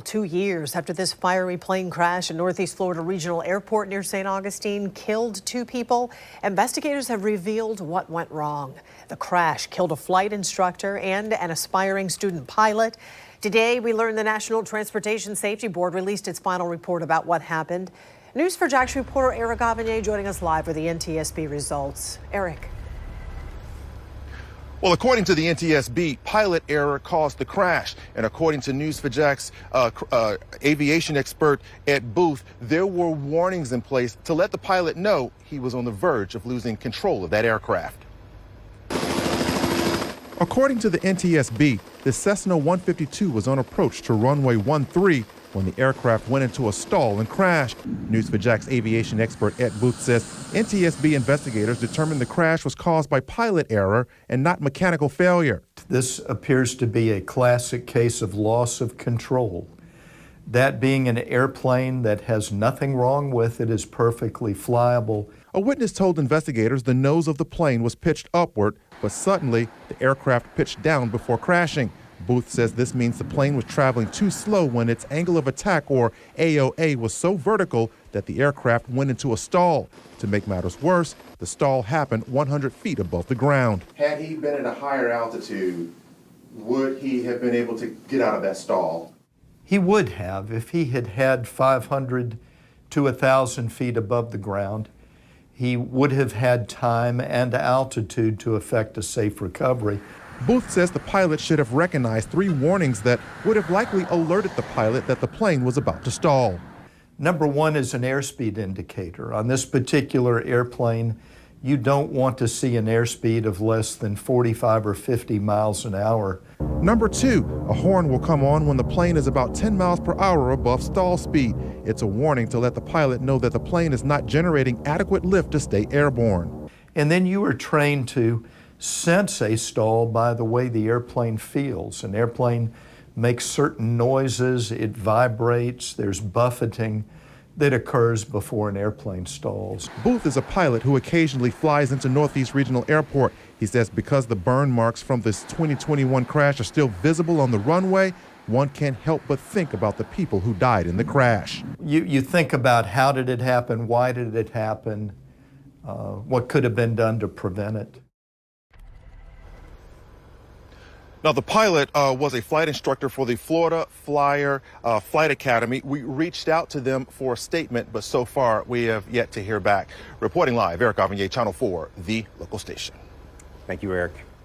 Well, 2 years after this fiery plane crash in Northeast Florida Regional Airport near St. Augustine killed 2 people, investigators have revealed what went wrong. The crash killed a flight instructor and an aspiring student pilot. Today, we learned the National Transportation Safety Board released its final report about what happened. News4JAX reporter Eric Avanier joining us live with the NTSB results. Eric. Well, according to the NTSB, pilot error caused the crash. And according to News4JAX aviation expert Ed Booth, there were warnings in place to let the pilot know he was on the verge of losing control of that aircraft. According to the NTSB, the Cessna 152 was on approach to runway 13 when the aircraft went into a stall and crashed. News4JAX aviation expert Ed Booth says NTSB investigators determined the crash was caused by pilot error and not mechanical failure. This appears to be a classic case of loss of control. That being an airplane that has nothing wrong with it, is perfectly flyable. A witness told investigators the nose of the plane was pitched upward, but suddenly the aircraft pitched down before crashing. Booth says this means the plane was traveling too slow when its angle of attack, or AOA, was so vertical that the aircraft went into a stall. To make matters worse, the stall happened 100 feet above the ground. Had he been at a higher altitude, would he have been able to get out of that stall? He would have if he had had 500 to 1,000 feet above the ground. He would have had time and altitude to effect a safe recovery. Booth says the pilot should have recognized 3 warnings that would have likely alerted the pilot that the plane was about to stall. Number 1 is an airspeed indicator. On this particular airplane, you don't want to see an airspeed of less than 45 or 50 miles an hour. Number 2, a horn will come on when the plane is about 10 miles per hour above stall speed. It's a warning to let the pilot know that the plane is not generating adequate lift to stay airborne. And then you are trained to sense a stall by the way the airplane feels. An airplane makes certain noises, it vibrates, there's buffeting that occurs before an airplane stalls. Booth is a pilot who occasionally flies into Northeast Regional Airport. He says because the burn marks from this 2021 crash are still visible on the runway, one can't help but think about the people who died in the crash. You think about how did it happen, why did it happen, what could have been done to prevent it. Now, the pilot was a flight instructor for the Florida Flyer Flight Academy. We reached out to them for a statement, but so far we have yet to hear back. Reporting live, Eric Avanier, Channel 4, the local station. Thank you, Eric.